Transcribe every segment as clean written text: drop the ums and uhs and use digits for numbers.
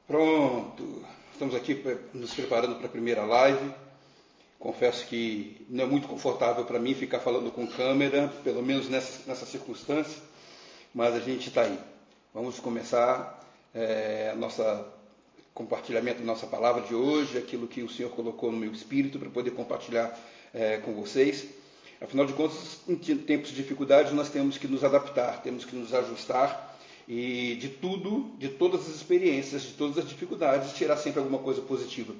Pronto, estamos aqui nos preparando para a primeira live. Confesso que não é muito confortável para mim ficar falando com câmera, pelo menos nessa circunstância, mas a gente está aí. Vamos começar compartilhamento da nossa palavra de hoje, aquilo que o Senhor colocou no meu espírito para poder compartilhar com vocês. Afinal de contas, em tempos de dificuldade, nós temos que nos adaptar, temos que nos ajustar e de tudo, de todas as experiências, de todas as dificuldades, tirar sempre alguma coisa positiva.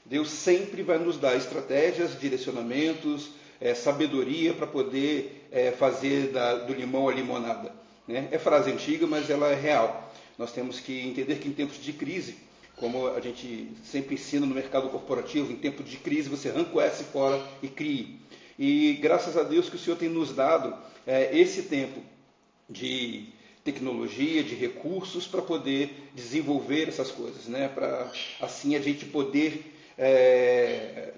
Deus sempre vai nos dar estratégias, direcionamentos, sabedoria para poder fazer do limão a limonada. Né? É frase antiga, mas ela é real. Nós temos que entender que em tempos de crise, como a gente sempre ensina no mercado corporativo, em tempos de crise você arranca o S fora e crie. E graças a Deus que o Senhor tem nos dado esse tempo de tecnologia, de recursos para poder desenvolver essas coisas, né? Para assim a gente poder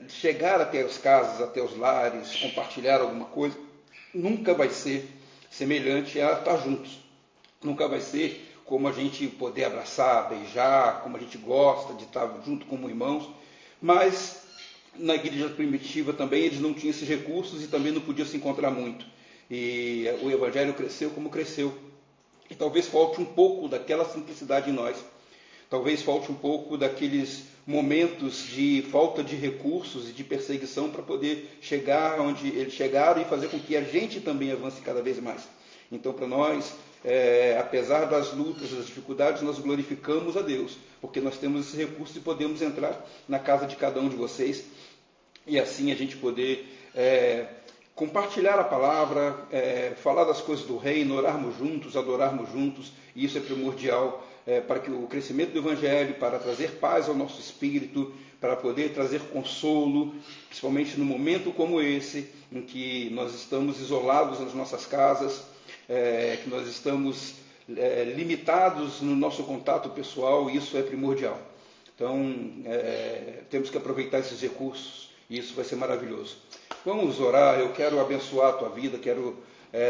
chegar até as casas, até os lares, compartilhar alguma coisa. Nunca vai ser semelhante a estar juntos. Nunca vai ser como a gente poder abraçar, beijar, como a gente gosta de estar junto como irmãos. Mas na igreja primitiva também eles não tinham esses recursos e também não podiam se encontrar muito. E o evangelho cresceu como cresceu. E talvez falte um pouco daquela simplicidade em nós. Talvez falte um pouco daqueles momentos de falta de recursos e de perseguição para poder chegar onde eles chegaram e fazer com que a gente também avance cada vez mais. Então, para nós, apesar das lutas, das dificuldades, nós glorificamos a Deus, porque nós temos esses recursos e podemos entrar na casa de cada um de vocês e assim a gente poder compartilhar a palavra, falar das coisas do reino, orarmos juntos, adorarmos juntos, e isso é primordial para que o crescimento do Evangelho, para trazer paz ao nosso espírito, para poder trazer consolo, principalmente num momento como esse, em que nós estamos isolados nas nossas casas, que nós estamos limitados no nosso contato pessoal, e isso é primordial. Então, temos que aproveitar esses recursos, e isso vai ser maravilhoso. Vamos orar. Eu quero abençoar a tua vida, quero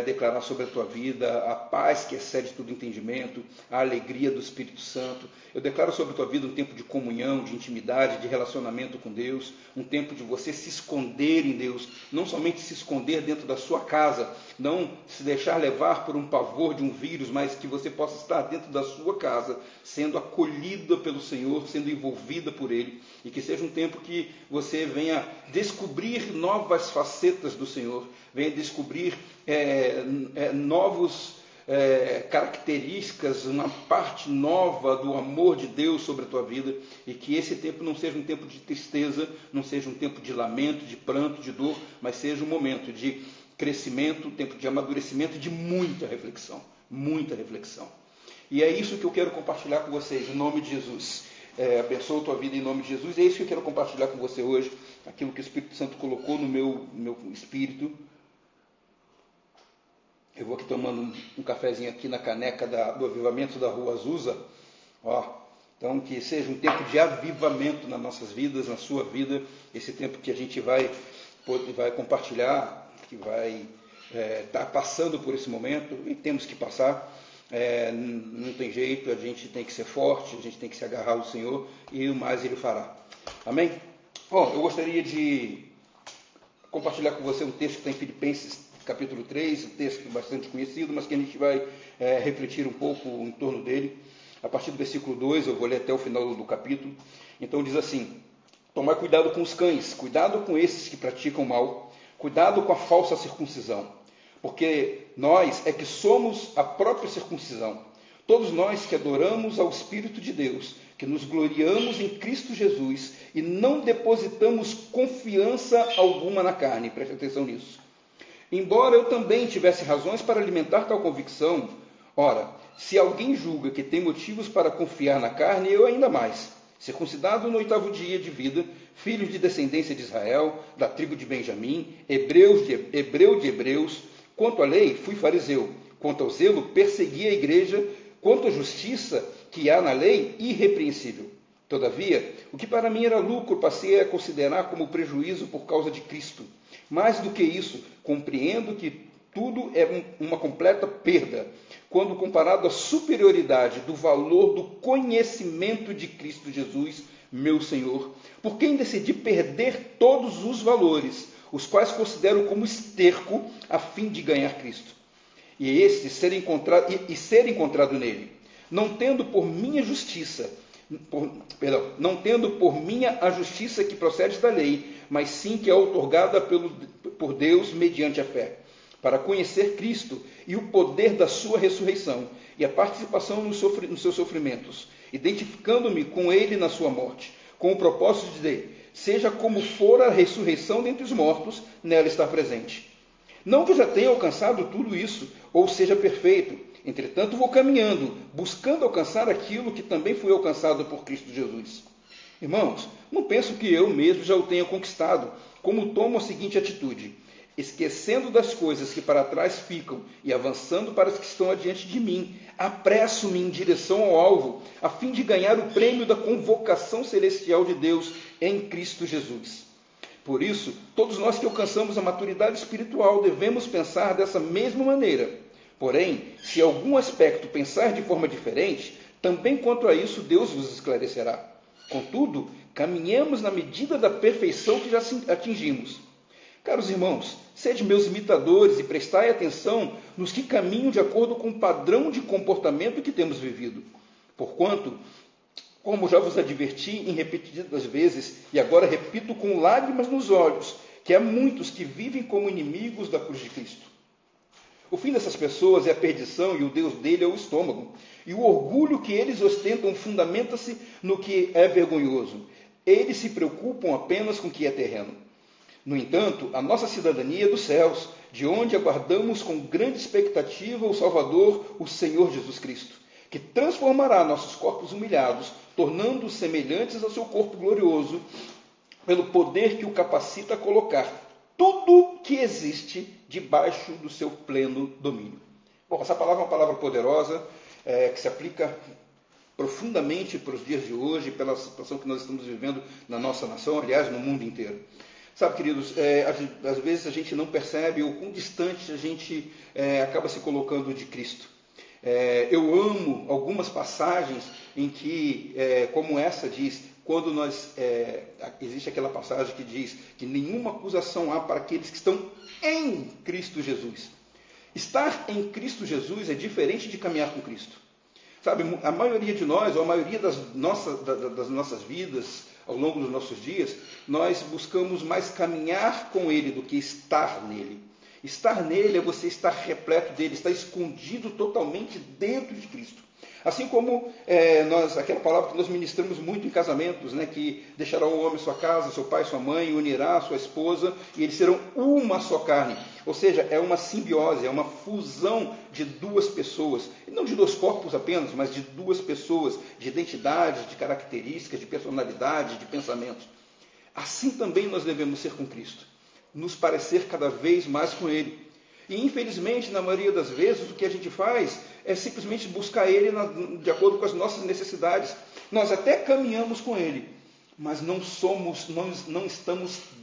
declarar sobre a tua vida a paz que excede todo entendimento, a alegria do Espírito Santo. Eu declaro sobre a tua vida um tempo de comunhão, de intimidade, de relacionamento com Deus, um tempo de você se esconder em Deus, não somente se esconder dentro da sua casa, não se deixar levar por um pavor de um vírus, mas que você possa estar dentro da sua casa, sendo acolhida pelo Senhor, sendo envolvida por Ele, e que seja um tempo que você venha descobrir novas facetas do Senhor, venha descobrir novos características, uma parte nova do amor de Deus sobre a tua vida, e que esse tempo não seja um tempo de tristeza, não seja um tempo de lamento, de pranto, de dor, mas seja um momento de crescimento, um tempo de amadurecimento, de muita reflexão, muita reflexão. E é isso que eu quero compartilhar com vocês, em nome de Jesus. Abençoa a tua vida em nome de Jesus, é isso que eu quero compartilhar com você hoje, aquilo que o Espírito Santo colocou no meu espírito. Eu vou aqui tomando um cafezinho aqui na caneca do avivamento da Rua Azusa. Então, que seja um tempo de avivamento nas nossas vidas, na sua vida, esse tempo que a gente vai compartilhar, que vai estar passando por esse momento, e temos que passar. Não tem jeito, a gente tem que ser forte, a gente tem que se agarrar ao Senhor, e o mais Ele fará. Amém? Bom, eu gostaria de compartilhar com você um texto que está em Filipenses, capítulo 3, um texto bastante conhecido, mas que a gente vai refletir um pouco em torno dele. A partir do versículo 2, eu vou ler até o final do capítulo. Então diz assim: tomai cuidado com os cães, cuidado com esses que praticam mal, cuidado com a falsa circuncisão, porque nós é que somos a própria circuncisão. Todos nós que adoramos ao Espírito de Deus, que nos gloriamos em Cristo Jesus e não depositamos confiança alguma na carne. Preste atenção nisso. Embora eu também tivesse razões para alimentar tal convicção, ora, se alguém julga que tem motivos para confiar na carne, eu ainda mais. Circuncidado no 8º dia de vida, filho de descendência de Israel, da tribo de Benjamim, hebreu de hebreus, quanto à lei, fui fariseu, quanto ao zelo, persegui a igreja, quanto à justiça que há na lei, irrepreensível. Todavia, o que para mim era lucro, passei a considerar como prejuízo por causa de Cristo. Mais do que isso, compreendo que tudo é uma completa perda, quando comparado à superioridade do valor do conhecimento de Cristo Jesus, meu Senhor, por quem decidi perder todos os valores, os quais considero como esterco, a fim de ganhar Cristo. E ser encontrado nele, não tendo por minha a justiça que procede da lei, mas sim que é outorgada por Deus mediante a fé, para conhecer Cristo e o poder da sua ressurreição e a participação nos seus sofrimentos, identificando-me com ele na sua morte, com o propósito de, seja como for a ressurreição dentre os mortos, nela estar presente. Não que eu já tenha alcançado tudo isso, ou seja perfeito, entretanto vou caminhando, buscando alcançar aquilo que também foi alcançado por Cristo Jesus. Irmãos, não penso que eu mesmo já o tenha conquistado, como tomo a seguinte atitude: esquecendo das coisas que para trás ficam e avançando para as que estão adiante de mim, apresso-me em direção ao alvo, a fim de ganhar o prêmio da convocação celestial de Deus em Cristo Jesus. Por isso, todos nós que alcançamos a maturidade espiritual devemos pensar dessa mesma maneira. Porém, se algum aspecto pensar de forma diferente, também quanto a isso Deus vos esclarecerá. Contudo, caminhemos na medida da perfeição que já atingimos. Caros irmãos, sede meus imitadores e prestai atenção nos que caminham de acordo com o padrão de comportamento que temos vivido. Porquanto, como já vos adverti em repetidas vezes, e agora repito com lágrimas nos olhos, que há muitos que vivem como inimigos da cruz de Cristo. O fim dessas pessoas é a perdição e o Deus dele é o estômago. E o orgulho que eles ostentam fundamenta-se no que é vergonhoso. Eles se preocupam apenas com o que é terreno. No entanto, a nossa cidadania é dos céus, de onde aguardamos com grande expectativa o Salvador, o Senhor Jesus Cristo, que transformará nossos corpos humilhados, tornando-os semelhantes ao seu corpo glorioso, pelo poder que o capacita a colocar tudo que existe debaixo do seu pleno domínio. Bom, essa palavra é uma palavra poderosa, que se aplica profundamente para os dias de hoje, pela situação que nós estamos vivendo na nossa nação, aliás, no mundo inteiro. Sabe, queridos, às vezes a gente não percebe o quão distante a gente acaba se colocando de Cristo. Eu amo algumas passagens em que, como essa diz, quando existe aquela passagem que diz que nenhuma acusação há para aqueles que estão em Cristo Jesus. Estar em Cristo Jesus é diferente de caminhar com Cristo. Sabe, a maioria de nós, ou a maioria das nossas vidas, ao longo dos nossos dias, nós buscamos mais caminhar com Ele do que estar nele. Estar nele é você estar repleto dele, estar escondido totalmente dentro de Cristo. Assim como aquela palavra que nós ministramos muito em casamentos, né, que deixará o homem sua casa, seu pai, sua mãe, unirá a sua esposa, e eles serão uma só carne. Ou seja, é uma simbiose, é uma fusão de duas pessoas, e não de dois corpos apenas, mas de duas pessoas, de identidade, de características, de personalidade, de pensamentos. Assim também nós devemos ser com Cristo, nos parecer cada vez mais com Ele. E, infelizmente, na maioria das vezes, o que a gente faz é simplesmente buscar Ele de acordo com as nossas necessidades. Nós até caminhamos com Ele, mas não estamos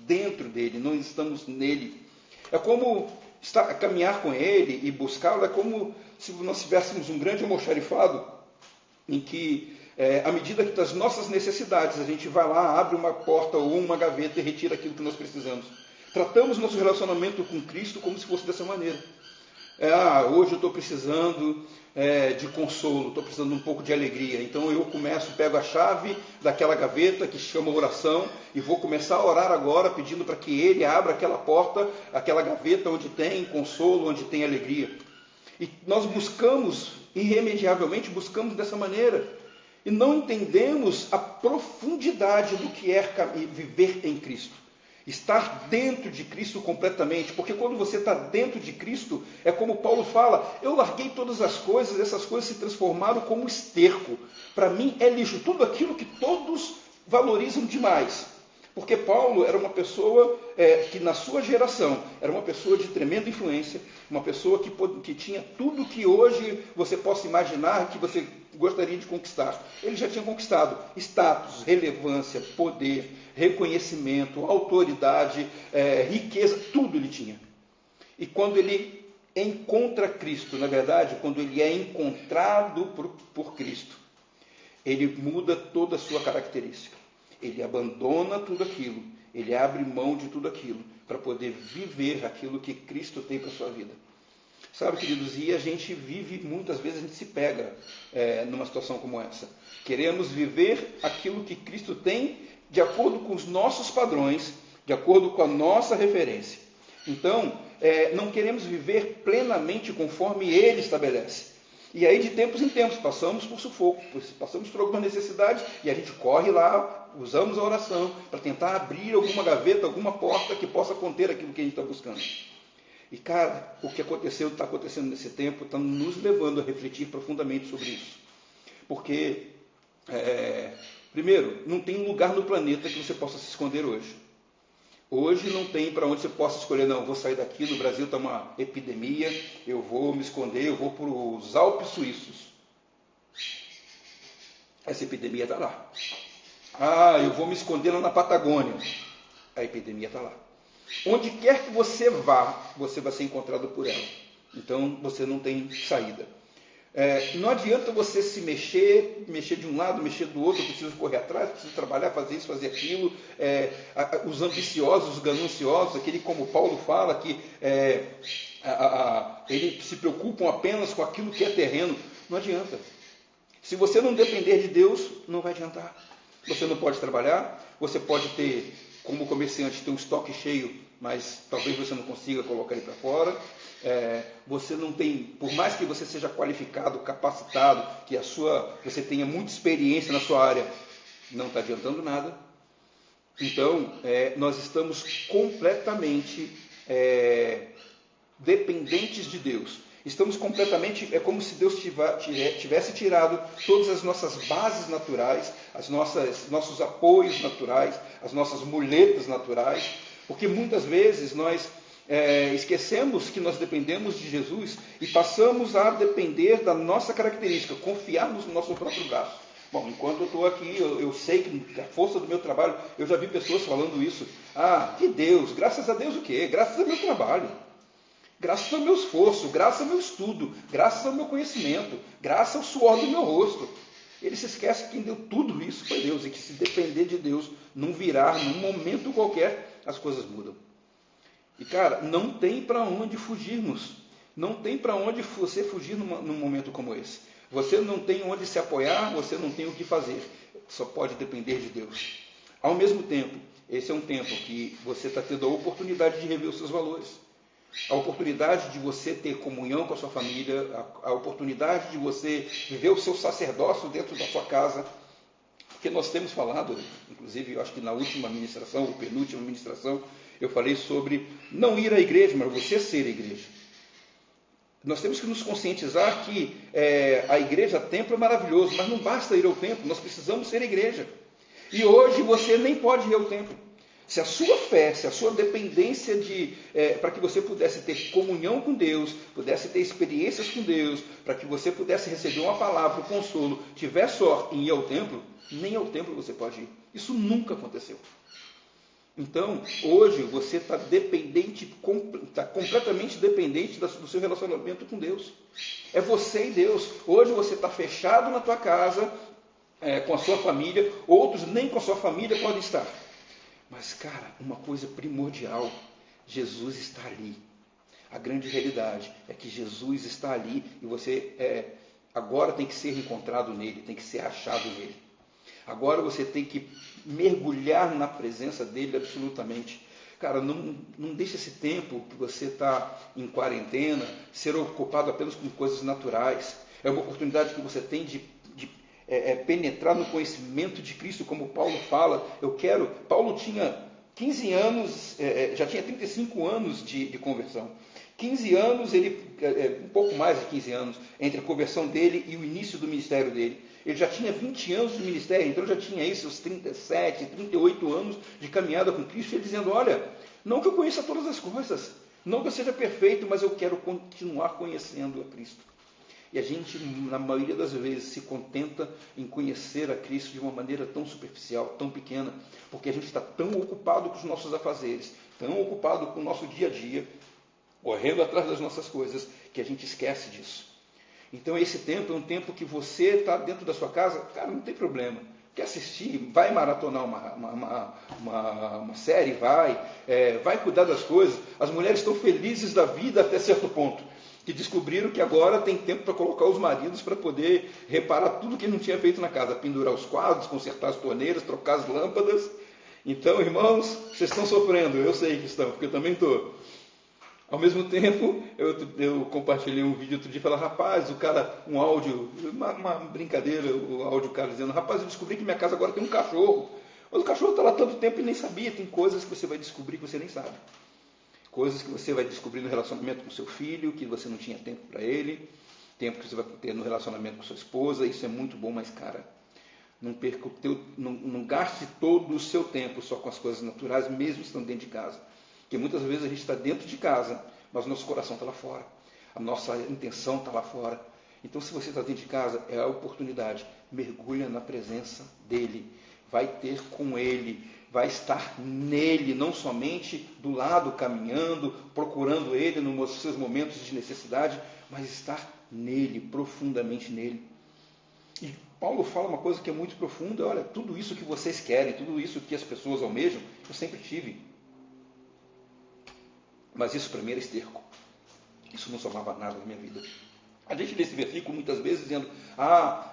dentro dEle, não estamos nele. É como caminhar com Ele e buscá-lo, é como se nós tivéssemos um grande almoxarifado, em que, à medida que das nossas necessidades, a gente vai lá, abre uma porta ou uma gaveta e retira aquilo que nós precisamos. Tratamos nosso relacionamento com Cristo como se fosse dessa maneira. Hoje eu estou precisando de consolo, estou precisando de um pouco de alegria. Então eu pego a chave daquela gaveta que chama oração e vou começar a orar agora, pedindo para que Ele abra aquela porta, aquela gaveta onde tem consolo, onde tem alegria. E nós irremediavelmente buscamos dessa maneira. E não entendemos a profundidade do que é viver em Cristo. Estar dentro de Cristo completamente, porque quando você está dentro de Cristo, é como Paulo fala, eu larguei todas as coisas, essas coisas se transformaram como esterco. Para mim é lixo, tudo aquilo que todos valorizam demais. Porque Paulo era uma pessoa que na sua geração, era uma pessoa de tremenda influência, uma pessoa que tinha tudo que hoje você possa imaginar que você gostaria de conquistar. Ele já tinha conquistado status, relevância, poder, reconhecimento, autoridade, riqueza, tudo ele tinha. E quando ele encontra Cristo, na verdade, quando ele é encontrado por Cristo, ele muda toda a sua característica. Ele abandona tudo aquilo, ele abre mão de tudo aquilo, para poder viver aquilo que Cristo tem para a sua vida. Sabe, queridos, e a gente vive, muitas vezes a gente se pega numa situação como essa. Queremos viver aquilo que Cristo tem de acordo com os nossos padrões, de acordo com a nossa referência. Então, não queremos viver plenamente conforme Ele estabelece. E aí, de tempos em tempos, passamos por sufoco, passamos por alguma necessidade, e a gente corre lá, usamos a oração para tentar abrir alguma gaveta, alguma porta que possa conter aquilo que a gente está buscando. E, cara, o que aconteceu, está acontecendo nesse tempo, está nos levando a refletir profundamente sobre isso. Porque, primeiro, não tem lugar no planeta que você possa se esconder hoje. Hoje não tem para onde você possa escolher, não, vou sair daqui, no Brasil está uma epidemia, eu vou me esconder, eu vou para os Alpes suíços. Essa epidemia está lá. Eu vou me esconder lá na Patagônia. A epidemia está lá. Onde quer que você vá, você vai ser encontrado por ela. Então, você não tem saída. Não adianta você se mexer de um lado, mexer do outro, preciso correr atrás, preciso trabalhar, fazer isso, fazer aquilo. Os ambiciosos, os gananciosos, aquele como Paulo fala, que eles se preocupam apenas com aquilo que é terreno. Não adianta. Se você não depender de Deus, não vai adiantar. Você não pode trabalhar, você pode ter, como comerciante, ter um estoque cheio, mas talvez você não consiga colocar ele para fora. Você não tem, por mais que você seja qualificado, capacitado, que você tenha muita experiência na sua área, não está adiantando nada. Então, nós estamos completamente dependentes de Deus. Estamos completamente, é como se Deus tivesse tirado todas as nossas bases naturais, nossos apoios naturais, as nossas muletas naturais, porque muitas vezes nós esquecemos que nós dependemos de Jesus e passamos a depender da nossa característica, confiarmos no nosso próprio braço. Bom, enquanto eu estou aqui, eu sei que a força do meu trabalho, eu já vi pessoas falando isso. Que Deus, graças a Deus o quê? Graças ao meu trabalho, graças ao meu esforço, graças ao meu estudo, graças ao meu conhecimento, graças ao suor do meu rosto. Ele se esquece que quem deu tudo isso foi Deus, e que se depender de Deus, num momento qualquer, as coisas mudam. E, cara, não tem para onde fugirmos. Não tem para onde você fugir num momento como esse. Você não tem onde se apoiar, você não tem o que fazer. Só pode depender de Deus. Ao mesmo tempo, esse é um tempo que você está tendo a oportunidade de rever os seus valores. A oportunidade de você ter comunhão com a sua família, a oportunidade de você viver o seu sacerdócio dentro da sua casa. Porque nós temos falado, inclusive, eu acho que na última ministração, ou penúltima ministração, eu falei sobre não ir à igreja, mas você ser a igreja. Nós temos que nos conscientizar que a igreja, templo é maravilhoso, mas não basta ir ao templo, nós precisamos ser a igreja. E hoje você nem pode ir ao templo. Se a sua fé, se a sua dependência para que você pudesse ter comunhão com Deus, pudesse ter experiências com Deus, para que você pudesse receber uma palavra, um consolo, tiver sorte em ir ao templo, nem ao templo você pode ir. Isso nunca aconteceu. Então, hoje você está completamente dependente do seu relacionamento com Deus. É você e Deus. Hoje você está fechado na tua casa, com a sua família, outros nem com a sua família podem estar. Mas, cara, uma coisa primordial, Jesus está ali. A grande realidade é que Jesus está ali e você agora tem que ser encontrado nele, tem que ser achado nele. Agora você tem que mergulhar na presença dele absolutamente. Cara, não deixe esse tempo que você está em quarentena ser ocupado apenas com coisas naturais. É uma oportunidade que você tem de penetrar no conhecimento de Cristo, como Paulo fala. Paulo tinha 15 anos, já tinha 35 anos de conversão. 15 anos, um pouco mais de 15 anos, entre a conversão dele e o início do ministério dele. Ele já tinha 20 anos de ministério, então já tinha aí seus 37, 38 anos de caminhada com Cristo, ele dizendo, olha, não que eu conheça todas as coisas, não que eu seja perfeito, mas eu quero continuar conhecendo a Cristo. E a gente, na maioria das vezes, se contenta em conhecer a Cristo de uma maneira tão superficial, tão pequena, porque a gente está tão ocupado com os nossos afazeres, tão ocupado com o nosso dia a dia, correndo atrás das nossas coisas, que a gente esquece disso. Então esse tempo é um tempo que você está dentro da sua casa, cara, não tem problema. Quer assistir, vai maratonar uma série, vai cuidar das coisas. As mulheres estão felizes da vida até certo ponto, que descobriram que agora tem tempo para colocar os maridos para poder reparar tudo que não tinha feito na casa, pendurar os quadros, consertar as torneiras, trocar as lâmpadas. Então, irmãos, vocês estão sofrendo, eu sei que estão, porque eu também estou. Ao mesmo tempo, eu compartilhei um vídeo outro dia e falei, rapaz, um áudio, uma brincadeira, o áudio, o cara dizendo, rapaz, eu descobri que minha casa agora tem um cachorro. Mas o cachorro está lá tanto tempo e nem sabia. Tem coisas que você vai descobrir que você nem sabe. Coisas que você vai descobrir no relacionamento com seu filho, que você não tinha tempo para ele. Tempo que você vai ter no relacionamento com sua esposa. Isso é muito bom, mas, cara, não gaste todo o seu tempo só com as coisas naturais, mesmo estando dentro de casa. Porque muitas vezes a gente está dentro de casa, mas o nosso coração está lá fora. A nossa intenção está lá fora. Então, se você está dentro de casa, é a oportunidade. Mergulha na presença dele. Vai ter com ele. Vai estar nele, não somente do lado, caminhando, procurando ele nos seus momentos de necessidade, mas estar nele, profundamente nele. E Paulo fala uma coisa que é muito profunda. Olha, tudo isso que vocês querem, tudo isso que as pessoas almejam, eu sempre tive. Mas isso para mim era esterco. Isso não somava nada na minha vida. A gente lê esse versículo muitas vezes dizendo,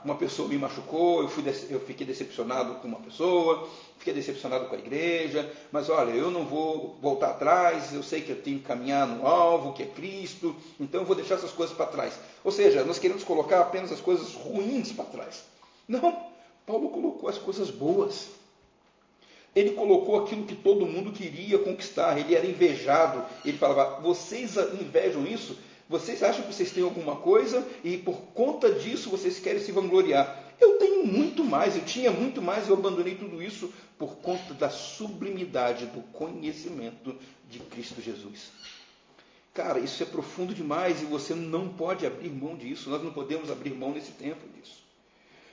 uma pessoa me machucou, eu fiquei decepcionado com uma pessoa, fiquei decepcionado com a igreja, mas olha, eu não vou voltar atrás, eu sei que eu tenho que caminhar no alvo, que é Cristo, então eu vou deixar essas coisas para trás. Ou seja, nós queremos colocar apenas as coisas ruins para trás. Não, Paulo colocou as coisas boas. Ele colocou aquilo que todo mundo queria conquistar, ele era invejado. Ele falava, vocês invejam isso? Vocês acham que vocês têm alguma coisa e por conta disso vocês querem se vangloriar. Eu tenho muito mais, eu tinha muito mais, eu abandonei tudo isso por conta da sublimidade do conhecimento de Cristo Jesus. Cara, isso é profundo demais e você não pode abrir mão disso, nós não podemos abrir mão nesse tempo disso.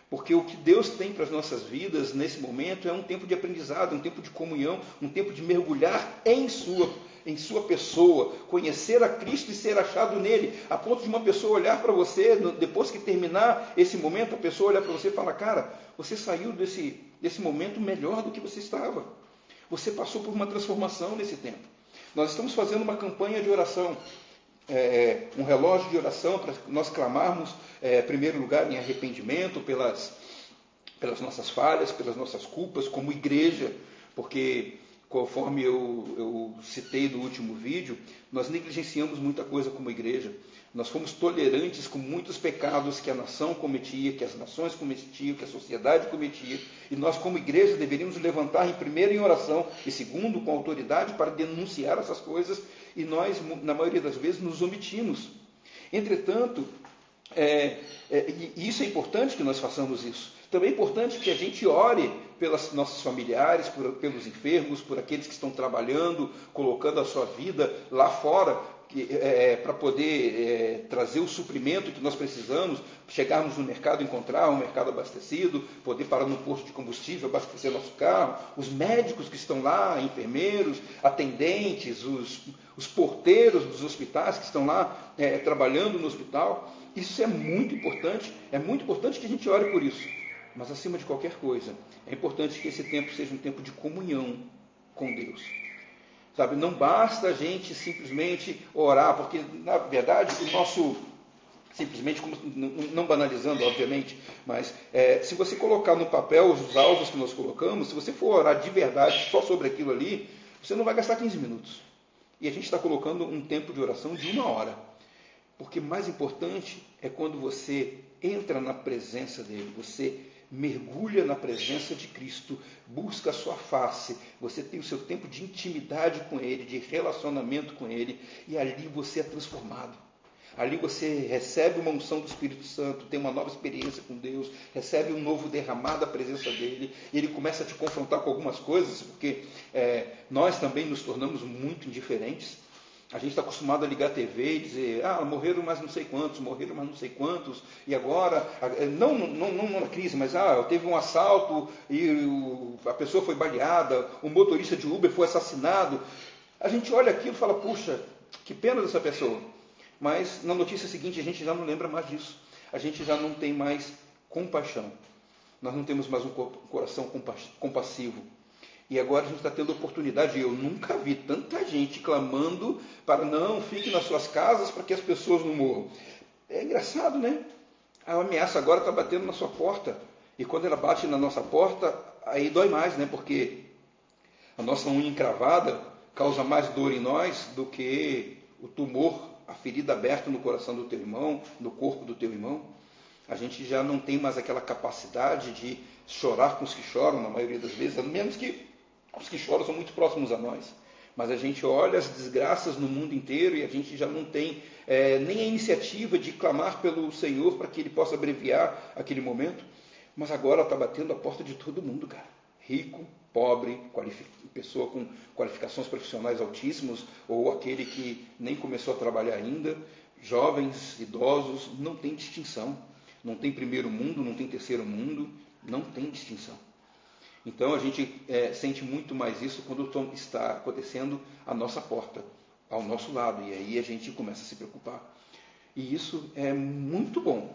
Porque o que Deus tem para as nossas vidas nesse momento é um tempo de aprendizado, um tempo de comunhão, um tempo de mergulhar em sua pessoa, conhecer a Cristo e ser achado nele, a ponto de uma pessoa olhar para você, depois que terminar esse momento, a pessoa olhar para você e falar, cara, você saiu desse momento melhor do que você estava. Você passou por uma transformação nesse tempo. Nós estamos fazendo uma campanha de oração, um relógio de oração para nós clamarmos, em primeiro lugar, em arrependimento pelas nossas falhas, pelas nossas culpas, como igreja, porque, conforme eu citei no último vídeo, nós negligenciamos muita coisa como igreja. Nós fomos tolerantes com muitos pecados que a nação cometia, que as nações cometiam, que a sociedade cometia, e nós como igreja deveríamos levantar em primeiro em oração e segundo com autoridade para denunciar essas coisas, e nós, na maioria das vezes, nos omitimos. Entretanto, e isso é importante que nós façamos isso. Também é importante que a gente ore pelos nossos familiares, pelos enfermos, por aqueles que estão trabalhando, colocando a sua vida lá fora, para poder trazer o suprimento que nós precisamos, chegarmos no mercado, encontrar um mercado abastecido, poder parar no posto de combustível, abastecer nosso carro, os médicos que estão lá, enfermeiros, atendentes, os porteiros dos hospitais que estão lá trabalhando no hospital. Isso é muito importante que a gente ore por isso. Mas acima de qualquer coisa, é importante que esse tempo seja um tempo de comunhão com Deus. Sabe, não basta a gente simplesmente orar, porque, na verdade, simplesmente, não banalizando, obviamente, mas se você colocar no papel os alvos que nós colocamos, se você for orar de verdade só sobre aquilo ali, você não vai gastar 15 minutos. E a gente está colocando um tempo de oração de 1 hora. Porque mais importante é quando você entra na presença dele, você mergulha na presença de Cristo, busca a sua face, você tem o seu tempo de intimidade com ele, de relacionamento com ele, e ali você é transformado. Ali você recebe uma unção do Espírito Santo, tem uma nova experiência com Deus, recebe um novo derramar da presença dele, e ele começa a te confrontar com algumas coisas, porque nós também nos tornamos muito indiferentes. A gente está acostumado a ligar a TV e dizer, morreram mais não sei quantos, e agora, não na crise, mas teve um assalto e a pessoa foi baleada, o motorista de Uber foi assassinado. A gente olha aquilo e fala, puxa, que pena dessa pessoa. Mas na notícia seguinte a gente já não lembra mais disso. A gente já não tem mais compaixão. Nós não temos mais um coração compassivo. E agora a gente está tendo oportunidade. Eu nunca vi tanta gente clamando para não, fique nas suas casas para que as pessoas não morram. É engraçado, né? A ameaça agora está batendo na sua porta. E quando ela bate na nossa porta, aí dói mais, né? Porque a nossa unha encravada causa mais dor em nós do que o tumor, a ferida aberta no coração do teu irmão, no corpo do teu irmão. A gente já não tem mais aquela capacidade de chorar com os que choram, na maioria das vezes, a menos que os que choram são muito próximos a nós. Mas a gente olha as desgraças no mundo inteiro e a gente já não tem nem a iniciativa de clamar pelo Senhor para que Ele possa abreviar aquele momento. Mas agora está batendo a porta de todo mundo, cara. Rico, pobre, pessoa com qualificações profissionais altíssimas, ou aquele que nem começou a trabalhar ainda, jovens, idosos, não tem distinção. Não tem primeiro mundo, não tem terceiro mundo, não tem distinção. Então a gente sente muito mais isso quando está acontecendo à nossa porta, ao nosso lado, e aí a gente começa a se preocupar. E isso é muito bom,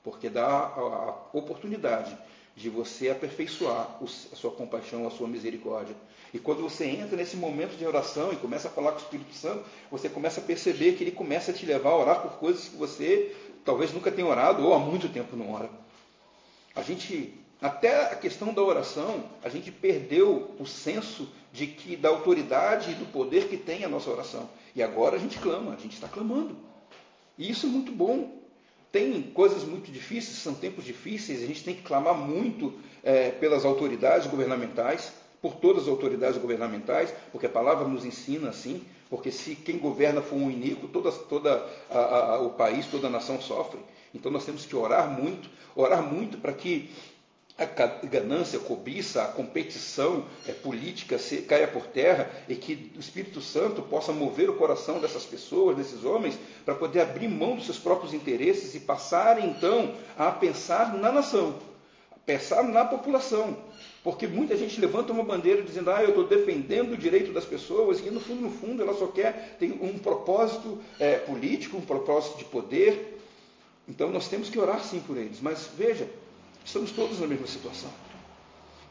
porque dá a oportunidade de você aperfeiçoar a sua compaixão, a sua misericórdia. E quando você entra nesse momento de oração e começa a falar com o Espírito Santo, você começa a perceber que ele começa a te levar a orar por coisas que você talvez nunca tenha orado ou há muito tempo não ora. Até a questão da oração, a gente perdeu o senso da autoridade e do poder que tem a nossa oração. E agora a gente clama, a gente está clamando. E isso é muito bom. Tem coisas muito difíceis, são tempos difíceis, a gente tem que clamar muito pelas autoridades governamentais, por todas as autoridades governamentais, porque a palavra nos ensina assim, porque se quem governa for um iníquo, todo o país, toda a nação sofre. Então nós temos que orar muito para que a ganância, a cobiça, a competição política caia por terra e que o Espírito Santo possa mover o coração dessas pessoas, desses homens, para poder abrir mão dos seus próprios interesses e passarem então a pensar na nação, a pensar na população. Porque muita gente levanta uma bandeira dizendo, eu estou defendendo o direito das pessoas, e no fundo ela só quer ter um propósito político, um propósito de poder. Então nós temos que orar sim por eles, mas veja, estamos todos na mesma situação.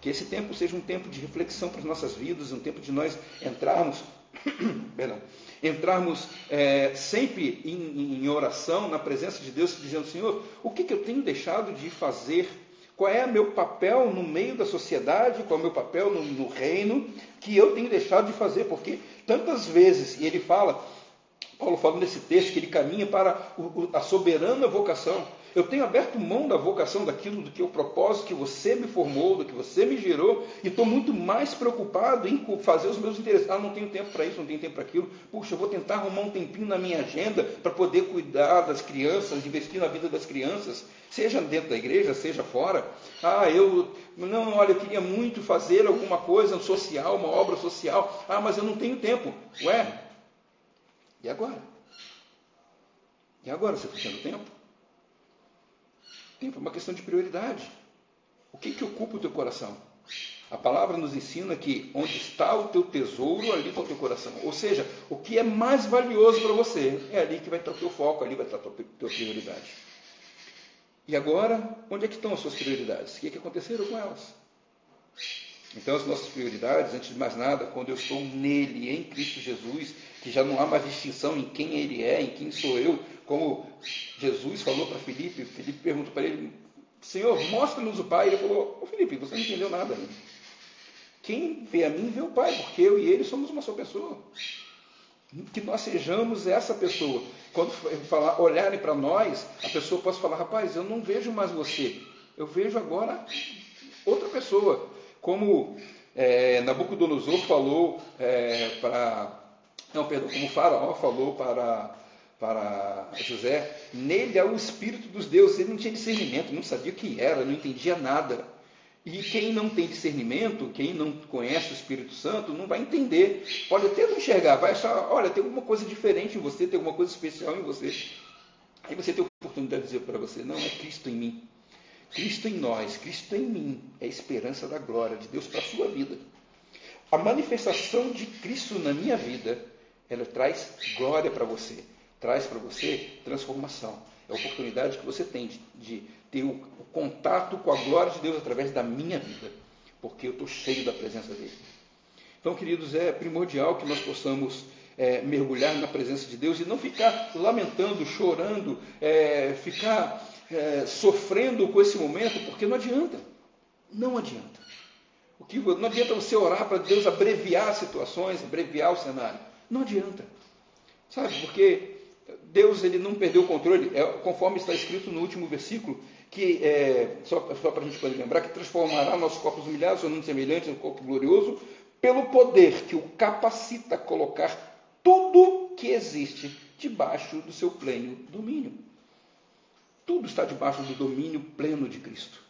Que esse tempo seja um tempo de reflexão para as nossas vidas, um tempo de nós entrarmos sempre em oração, na presença de Deus, dizendo, Senhor, o que eu tenho deixado de fazer? Qual é o meu papel no meio da sociedade? Qual é o meu papel no reino que eu tenho deixado de fazer? Porque tantas vezes, e Paulo fala nesse texto que ele caminha para a soberana vocação. Eu tenho aberto mão da vocação daquilo, do que o propósito que você me formou, do que você me gerou, e estou muito mais preocupado em fazer os meus interesses. Não tenho tempo para isso, não tenho tempo para aquilo. Puxa, eu vou tentar arrumar um tempinho na minha agenda para poder cuidar das crianças, investir na vida das crianças, seja dentro da igreja, seja fora. Eu queria muito fazer alguma coisa social, uma obra social. Mas eu não tenho tempo. Ué, e agora? E agora você está tendo tempo? Tempo é uma questão de prioridade. O que ocupa o teu coração? A palavra nos ensina que onde está o teu tesouro, ali está o teu coração. Ou seja, o que é mais valioso para você, é ali que vai estar o teu foco, ali vai estar a tua prioridade. E agora, onde é que estão as suas prioridades? O que aconteceram com elas? Então as nossas prioridades, antes de mais nada, quando eu estou nele, em Cristo Jesus, que já não há mais distinção em quem ele é, em quem sou eu, como Jesus falou para Filipe perguntou para ele, Senhor, mostra-nos o Pai. Ele falou, Filipe, você não entendeu nada ainda. Quem vê a mim, vê o Pai, porque eu e ele somos uma só pessoa. Que nós sejamos essa pessoa. Quando olharem para nós, a pessoa possa falar, rapaz, eu não vejo mais você, eu vejo agora outra pessoa. Como Nabucodonosor falou como o faraó falou para José, nele há o Espírito dos deuses. Ele não tinha discernimento, não sabia o que era, não entendia nada. E quem não tem discernimento, quem não conhece o Espírito Santo, não vai entender. Pode até não enxergar, vai achar, olha, tem alguma coisa diferente em você, tem alguma coisa especial em você. Aí você tem a oportunidade de dizer para você, não, é Cristo em mim. Cristo em nós, Cristo em mim, é a esperança da glória de Deus para a sua vida. A manifestação de Cristo na minha vida ela traz glória para você, traz para você transformação. É a oportunidade que você tem de ter o contato com a glória de Deus através da minha vida, porque eu estou cheio da presença dele. Então, queridos, é primordial que nós possamos mergulhar na presença de Deus e não ficar lamentando, chorando, ficar sofrendo com esse momento, porque não adianta. Não adianta. Não adianta você orar para Deus abreviar situações, abreviar o cenário. Não adianta. Sabe, porque Deus ele não perdeu o controle, conforme está escrito no último versículo, que só para a gente poder lembrar, que transformará nossos corpos humilhados, tornando semelhantes ao corpo glorioso, pelo poder que o capacita a colocar tudo que existe debaixo do seu pleno domínio. Tudo está debaixo do domínio pleno de Cristo.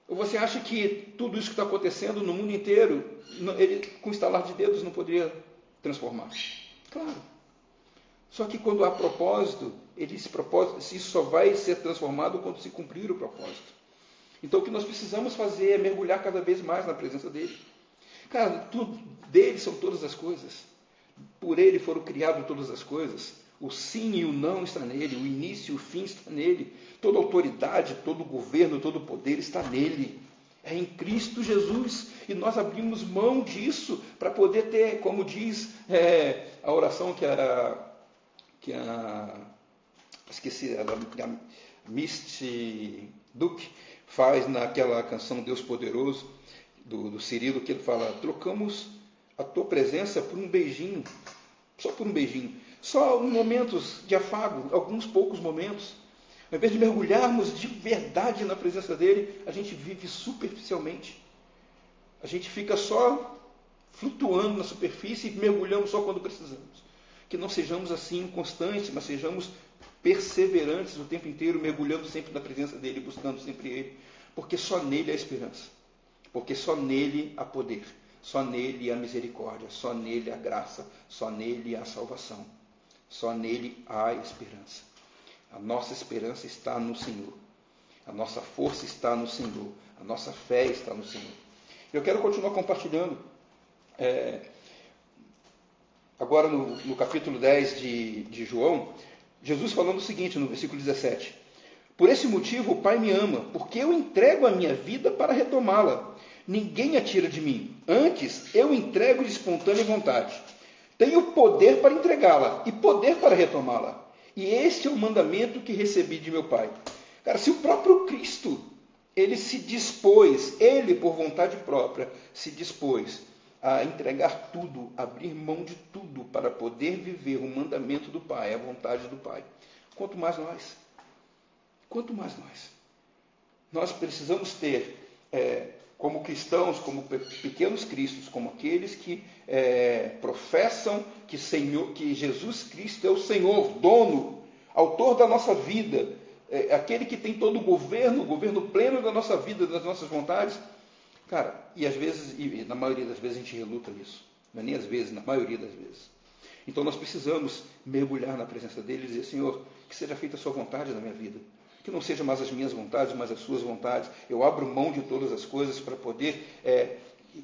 Ou você acha que tudo isso que está acontecendo no mundo inteiro, ele, com estalar de dedos, não poderia transformar? Claro. Só que quando há propósito, isso só vai ser transformado quando se cumprir o propósito. Então o que nós precisamos fazer é mergulhar cada vez mais na presença dele. Cara, tudo dele são todas as coisas. Por ele foram criadas todas as coisas. O sim e o não está nele, o início e o fim está nele. Toda autoridade, todo governo, todo poder está nele. É em Cristo Jesus. E nós abrimos mão disso para poder ter, como diz a oração que a Misty Duke faz naquela canção Deus Poderoso, do Cirilo, que ele fala: trocamos a tua presença por um beijinho, só por um beijinho, só em momentos de afago, alguns poucos momentos. Ao invés de mergulharmos de verdade na presença dele, a gente vive superficialmente. A gente fica só flutuando na superfície e mergulhamos só quando precisamos. Que não sejamos assim constantes, mas sejamos perseverantes o tempo inteiro, mergulhando sempre na presença dele, buscando sempre ele, porque só nele há esperança. Porque só nele há poder, só nele há misericórdia, só nele há graça, só nele há salvação, só nele há esperança. A nossa esperança está no Senhor, a nossa força está no Senhor, a nossa fé está no Senhor. Eu quero continuar compartilhando, agora no capítulo 10 de João, Jesus falando o seguinte no versículo 17: por esse motivo o Pai me ama, porque eu entrego a minha vida para retomá-la. Ninguém a tira de mim. Antes, eu entrego de espontânea vontade. Tenho poder para entregá-la e poder para retomá-la. E este é o mandamento que recebi de meu Pai. Cara, se o próprio Cristo, ele se dispôs, ele por vontade própria, se dispôs a entregar tudo, abrir mão de tudo para poder viver o mandamento do Pai, a vontade do Pai. Quanto mais nós. Quanto mais nós. Nós precisamos ter, como cristãos, como pequenos cristos, como aqueles que professam que Jesus Cristo é o Senhor, dono, autor da nossa vida, aquele que tem todo o governo pleno da nossa vida, das nossas vontades. Cara, e às vezes, e na maioria das vezes a gente reluta nisso. Não é nem às vezes, na maioria das vezes. Então nós precisamos mergulhar na presença dele e dizer: Senhor, que seja feita a sua vontade na minha vida. Que não sejam mais as minhas vontades, mas as suas vontades. Eu abro mão de todas as coisas para poder,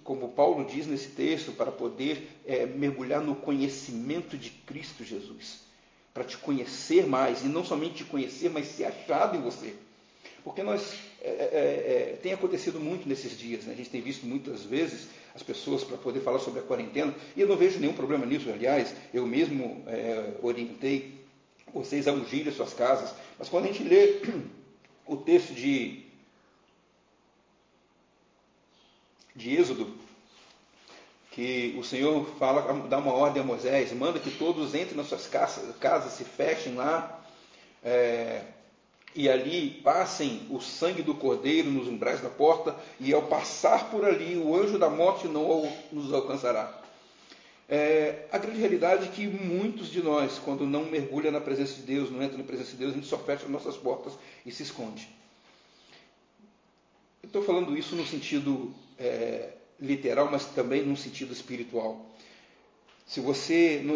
como Paulo diz nesse texto, para poder mergulhar no conhecimento de Cristo Jesus. Para te conhecer mais, e não somente te conhecer, mas ser achado em você. Porque tem acontecido muito nesses dias, né? A gente tem visto muitas vezes as pessoas para poder falar sobre a quarentena, e eu não vejo nenhum problema nisso. Aliás, eu mesmo orientei vocês a ungirem as suas casas. Mas quando a gente lê o texto de Êxodo, que o Senhor dá uma ordem a Moisés, manda que todos entrem nas suas casas, se fechem lá, e ali passem o sangue do cordeiro nos umbrais da porta, e ao passar por ali o anjo da morte não nos alcançará. A grande realidade é que muitos de nós, quando não mergulha na presença de Deus, não entra na presença de Deus, a gente só fecha as nossas portas e se esconde. Eu estou falando isso no sentido literal, mas também no sentido espiritual.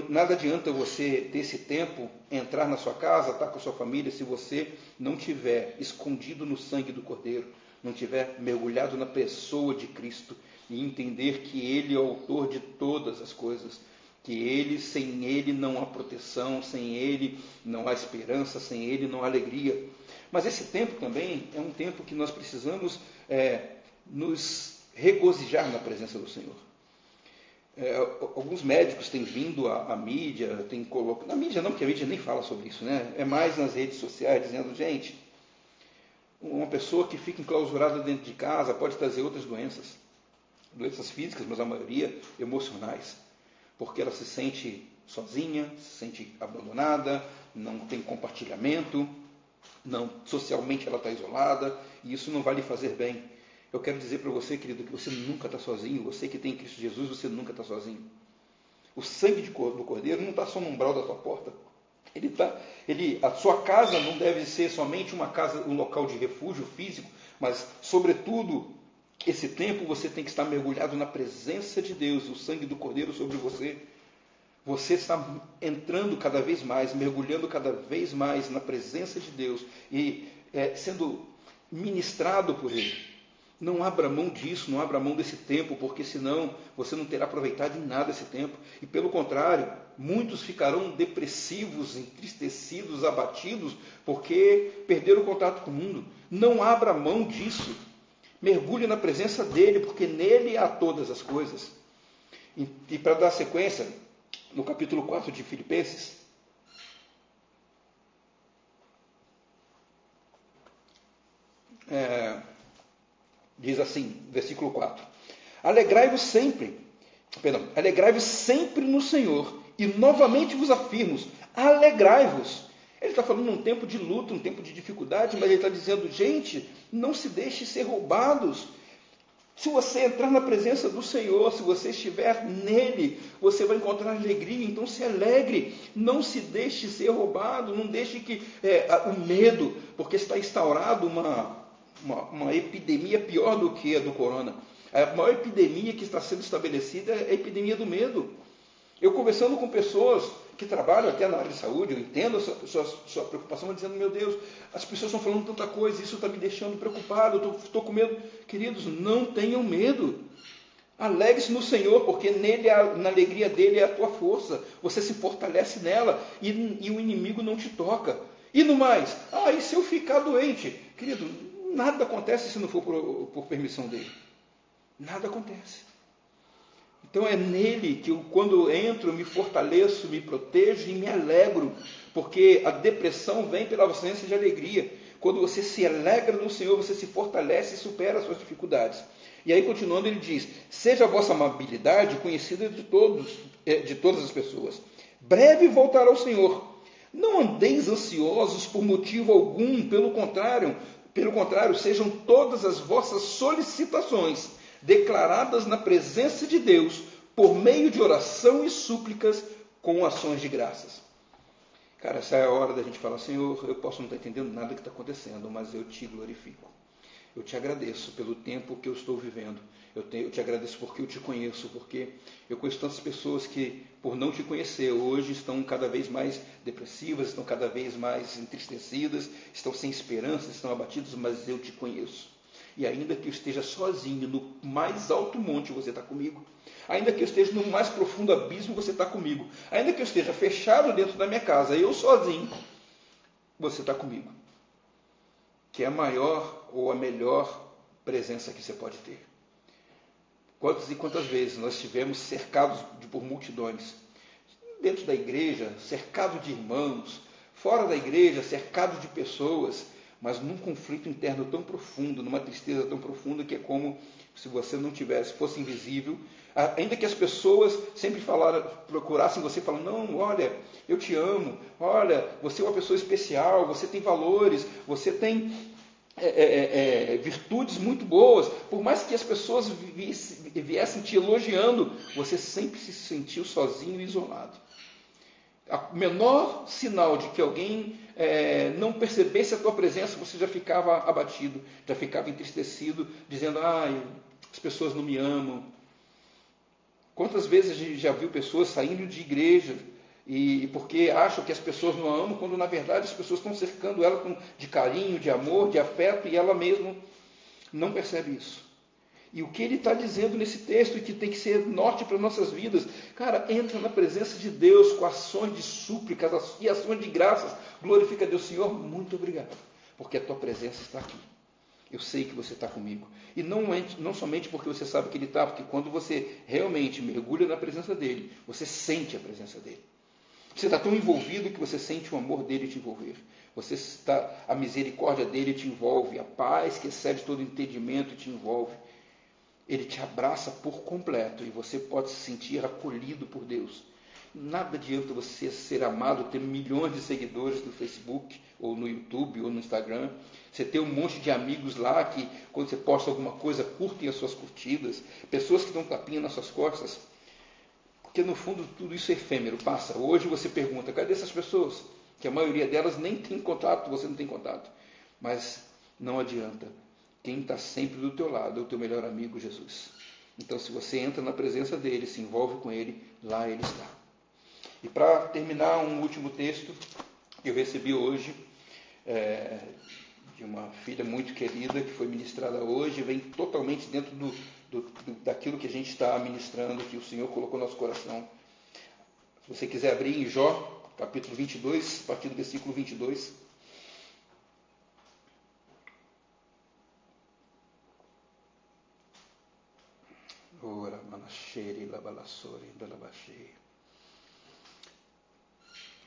Nada adianta você ter esse tempo, entrar na sua casa, estar com a sua família, se você não tiver escondido no sangue do Cordeiro, não tiver mergulhado na pessoa de Cristo, e entender que Ele é o autor de todas as coisas, que sem Ele não há proteção, sem Ele não há esperança, sem Ele não há alegria. Mas esse tempo também é um tempo que nós precisamos nos regozijar na presença do Senhor. Alguns médicos têm vindo à mídia, têm colocado... Na mídia não, porque a mídia nem fala sobre isso, né? É mais nas redes sociais, dizendo, gente, uma pessoa que fica enclausurada dentro de casa pode trazer outras doenças. Doenças físicas, mas a maioria emocionais. Porque ela se sente sozinha, se sente abandonada, não tem compartilhamento, socialmente ela está isolada, e isso não vai lhe fazer bem. Eu quero dizer para você, querido, que você nunca está sozinho. Você que tem Cristo Jesus, você nunca está sozinho. O sangue do Cordeiro não está só no umbral da tua porta. A sua casa não deve ser somente uma casa, um local de refúgio físico, mas, sobretudo, esse tempo você tem que estar mergulhado na presença de Deus, o sangue do Cordeiro sobre você. Você está entrando cada vez mais, mergulhando cada vez mais na presença de Deus e sendo ministrado por Ele. Não abra mão disso, não abra mão desse tempo, porque senão você não terá aproveitado em nada esse tempo. E pelo contrário, muitos ficarão depressivos, entristecidos, abatidos, porque perderam o contato com o mundo. Não abra mão disso. Mergulhe na presença dEle, porque nele há todas as coisas. E para dar sequência, no capítulo 4 de Filipenses, diz assim, versículo 4. Alegrai-vos sempre no Senhor, e novamente vos afirmo, alegrai-vos. Ele está falando num tempo de luta, um tempo de dificuldade, mas ele está dizendo, gente, não se deixe ser roubados. Se você entrar na presença do Senhor, se você estiver nele, você vai encontrar alegria, então se alegre, não se deixe ser roubado, não deixe que o medo, porque está instaurado uma epidemia pior do que a do corona. A maior epidemia que está sendo estabelecida é a epidemia do medo. Eu conversando com pessoas que trabalham até na área de saúde, eu entendo a sua preocupação, dizendo, meu Deus, as pessoas estão falando tanta coisa, isso está me deixando preocupado, eu estou com medo. Queridos, não tenham medo. Alegre-se no Senhor, porque nele, na alegria dele é a tua força. Você se fortalece nela e o inimigo não te toca. E no mais, e se eu ficar doente? Querido, nada acontece se não for por permissão dele. Nada acontece. Então é nele que eu, quando entro, me fortaleço, me protejo e me alegro, porque a depressão vem pela ausência de alegria. Quando você se alegra no Senhor, você se fortalece e supera as suas dificuldades. E aí, continuando, ele diz, seja a vossa amabilidade conhecida de todas as pessoas. Breve voltará o Senhor. Não andeis ansiosos por motivo algum, pelo contrário, sejam todas as vossas solicitações declaradas na presença de Deus, por meio de oração e súplicas, com ações de graças. Cara, essa é a hora da gente falar, Senhor, eu posso não estar entendendo nada que está acontecendo, mas eu te glorifico. Eu te agradeço pelo tempo que eu estou vivendo. Eu te agradeço porque eu te conheço, porque eu conheço tantas pessoas que, por não te conhecer, hoje estão cada vez mais depressivas, estão cada vez mais entristecidas, estão sem esperança, estão abatidas, mas eu te conheço. E ainda que eu esteja sozinho no mais alto monte, você está comigo. Ainda que eu esteja no mais profundo abismo, você está comigo. Ainda que eu esteja fechado dentro da minha casa, eu sozinho, você está comigo. Que é a maior ou a melhor presença que você pode ter. Quantas e quantas vezes nós estivemos cercados por multidões, dentro da igreja, cercado de irmãos, fora da igreja, cercado de pessoas, mas num conflito interno tão profundo, numa tristeza tão profunda, que é como se você não tivesse, fosse invisível, ainda que as pessoas sempre procurassem você, falando, não, olha, eu te amo, olha, você é uma pessoa especial, você tem valores, você tem virtudes muito boas, por mais que as pessoas viessem te elogiando, você sempre se sentiu sozinho e isolado. O menor sinal de que alguém não percebesse a tua presença, você já ficava abatido, já ficava entristecido, dizendo, as pessoas não me amam. Quantas vezes a gente já viu pessoas saindo de igreja e porque acham que as pessoas não a amam, quando na verdade as pessoas estão cercando ela de carinho, de amor, de afeto, e ela mesma não percebe isso. E o que ele está dizendo nesse texto, e que tem que ser norte para nossas vidas, cara, entra na presença de Deus com ações de súplicas e ações de graças. Glorifica a Deus, Senhor, muito obrigado, porque a tua presença está aqui. Eu sei que você está comigo. E não somente porque você sabe que ele está, porque quando você realmente mergulha na presença dele, você sente a presença dele. Você está tão envolvido que você sente o amor dele te envolver. A misericórdia dele te envolve, a paz que excede todo entendimento te envolve. Ele te abraça por completo e você pode se sentir acolhido por Deus. Nada adianta você ser amado, ter milhões de seguidores no Facebook, ou no YouTube, ou no Instagram. Você ter um monte de amigos lá que, quando você posta alguma coisa, curtem as suas curtidas. Pessoas que dão tapinha nas suas costas. Porque, no fundo, tudo isso é efêmero, passa. Hoje você pergunta, cadê essas pessoas? Que a maioria delas nem tem contato, você não tem contato. Mas não adianta. Quem está sempre do teu lado é o teu melhor amigo, Jesus. Então, se você entra na presença dele, se envolve com ele, lá ele está. E para terminar, um último texto que eu recebi hoje, de uma filha muito querida, que foi ministrada hoje, vem totalmente dentro daquilo que a gente está ministrando, que o Senhor colocou no nosso coração. Se você quiser abrir em Jó, capítulo 22, a partir do versículo 22.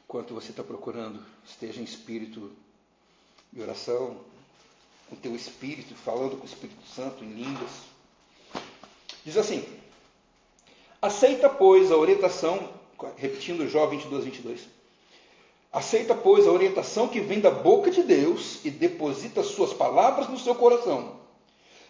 Enquanto você está procurando, esteja em espírito de oração, com o teu espírito, falando com o Espírito Santo em línguas. Diz assim: aceita, pois, a orientação, repetindo Jó 22, 22. Aceita, pois, a orientação que vem da boca de Deus e deposita suas palavras no seu coração.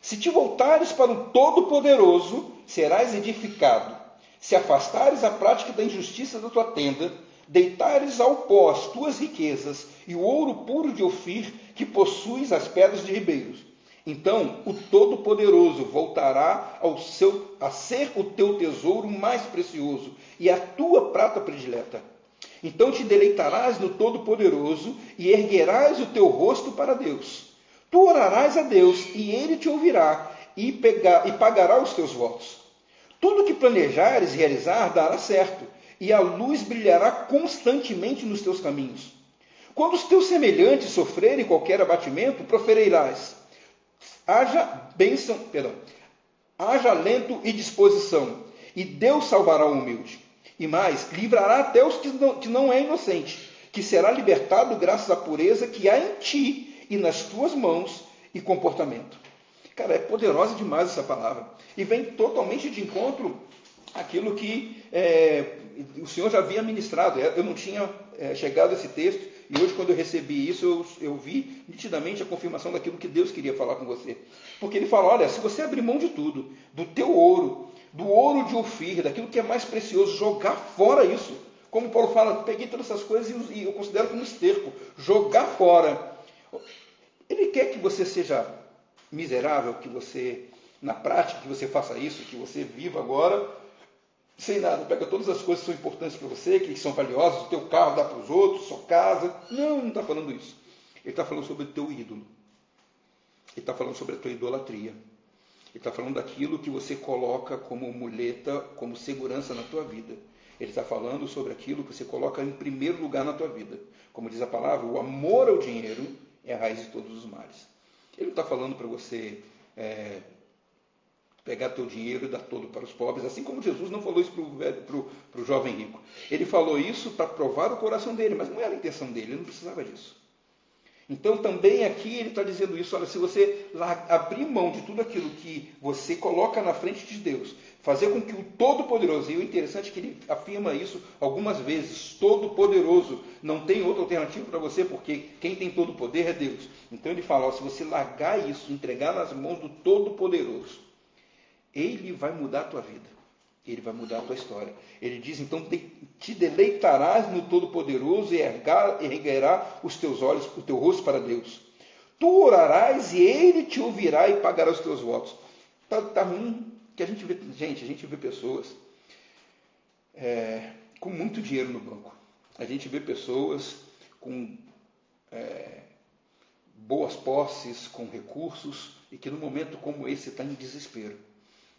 Se te voltares para o Todo-Poderoso, serás edificado. Se afastares a prática da injustiça da tua tenda, deitares ao pó as tuas riquezas e o ouro puro de Ofir que possuis as pedras de ribeiros. Então o Todo-Poderoso voltará a ser o teu tesouro mais precioso e a tua prata predileta. Então te deleitarás no Todo-Poderoso e erguerás o teu rosto para Deus. Tu orarás a Deus e ele te ouvirá e pagará os teus votos. Tudo que planejares realizar dará certo, e a luz brilhará constantemente nos teus caminhos. Quando os teus semelhantes sofrerem qualquer abatimento, proferirás: haja alento e disposição, e Deus salvará o humilde. E mais, livrará até os que não é inocente, que será libertado graças à pureza que há em ti e nas tuas mãos e comportamento. Cara, é poderosa demais essa palavra. E vem totalmente de encontro àquilo que o Senhor já havia ministrado. Eu não tinha chegado a esse texto, e hoje, quando eu recebi isso, eu vi nitidamente a confirmação daquilo que Deus queria falar com você. Porque ele fala: olha, se você abrir mão de tudo, do teu ouro, do ouro de Ofir, daquilo que é mais precioso, jogar fora isso. Como Paulo fala, peguei todas essas coisas e eu considero como esterco. Jogar fora. Ele quer que você seja miserável, que você, na prática, que você faça isso, que você viva agora sem nada. Pega todas as coisas que são importantes para você, que são valiosas, o teu carro dá para os outros, sua casa. Não está falando isso. Ele está falando sobre o teu ídolo. Ele está falando sobre a tua idolatria. Ele está falando daquilo que você coloca como muleta, como segurança na tua vida. Ele está falando sobre aquilo que você coloca em primeiro lugar na tua vida. Como diz a palavra, o amor ao dinheiro é a raiz de todos os males. Ele não está falando para você pegar teu dinheiro e dar todo para os pobres, assim como Jesus não falou isso para o jovem rico. Ele falou isso para provar o coração dele, mas não era a intenção dele, ele não precisava disso. Então também aqui ele está dizendo isso: olha, se você abrir mão de tudo aquilo que você coloca na frente de Deus, fazer com que o Todo-Poderoso, e o interessante é que ele afirma isso algumas vezes, Todo-Poderoso, não tem outra alternativa para você, porque quem tem todo o poder é Deus. Então ele fala: ó, se você largar isso, entregar nas mãos do Todo-Poderoso, ele vai mudar a tua vida. Ele vai mudar a tua história. Ele diz: então te deleitarás no Todo-Poderoso e erguerá os teus olhos, o teu rosto para Deus. Tu orarás e ele te ouvirá e pagará os teus votos. Está ruim que a gente vê pessoas com muito dinheiro no banco. A gente vê pessoas com boas posses, com recursos, e que no momento como esse está em desespero.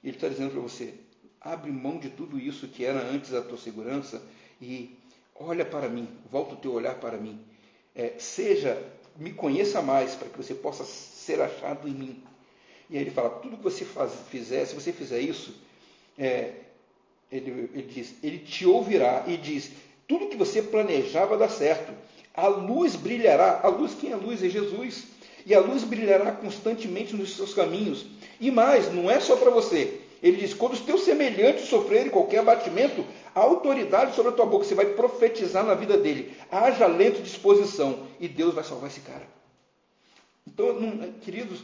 Ele está dizendo para você, abre mão de tudo isso que era antes a tua segurança e olha para mim, volta o teu olhar para mim. Me conheça mais para que você possa ser achado em mim. E aí ele fala, tudo que você fizer, se você fizer isso, ele diz, ele te ouvirá e diz, tudo que você planejar vai dar certo. A luz brilhará. A luz, quem é a luz? É Jesus. E a luz brilhará constantemente nos seus caminhos. E mais, não é só para você. Ele diz, quando os teus semelhantes sofrerem qualquer abatimento, a autoridade sobre a tua boca, você vai profetizar na vida dele. Haja alento e disposição. E Deus vai salvar esse cara. Então, queridos,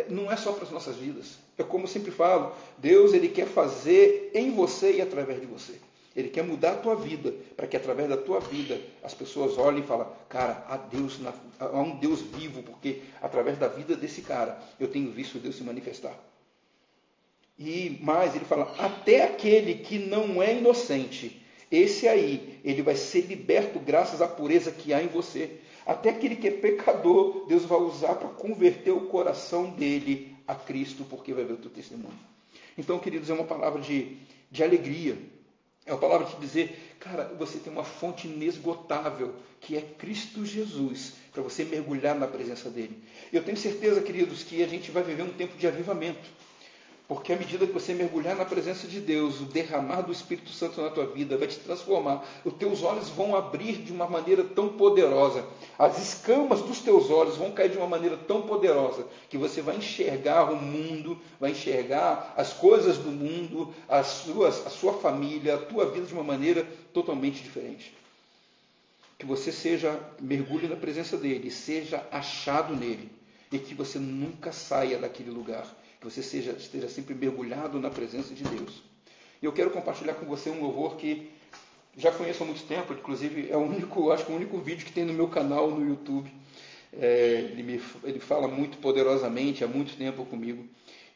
não é só para as nossas vidas. É como eu sempre falo, Deus ele quer fazer em você e através de você. Ele quer mudar a tua vida, para que através da tua vida as pessoas olhem e falem, cara, há um Deus vivo, porque através da vida desse cara eu tenho visto Deus se manifestar. E mais, ele fala, até aquele que não é inocente, esse aí, ele vai ser liberto graças à pureza que há em você. Até aquele que é pecador, Deus vai usar para converter o coração dele a Cristo, porque vai ver o teu testemunho. Então, queridos, é uma palavra de alegria. É uma palavra de dizer, cara, você tem uma fonte inesgotável, que é Cristo Jesus, para você mergulhar na presença dele. Eu tenho certeza, queridos, que a gente vai viver um tempo de avivamento. Porque à medida que você mergulhar na presença de Deus, o derramar do Espírito Santo na tua vida vai te transformar. Os teus olhos vão abrir de uma maneira tão poderosa. As escamas dos teus olhos vão cair de uma maneira tão poderosa que você vai enxergar o mundo, vai enxergar as coisas do mundo, a sua família, a tua vida de uma maneira totalmente diferente. Que você mergulhe na presença dele, seja achado nele e que você nunca saia daquele lugar. Que você esteja sempre mergulhado na presença de Deus. E eu quero compartilhar com você um louvor que já conheço há muito tempo, inclusive é o único vídeo que tem no meu canal no YouTube. Ele fala muito poderosamente há muito tempo comigo.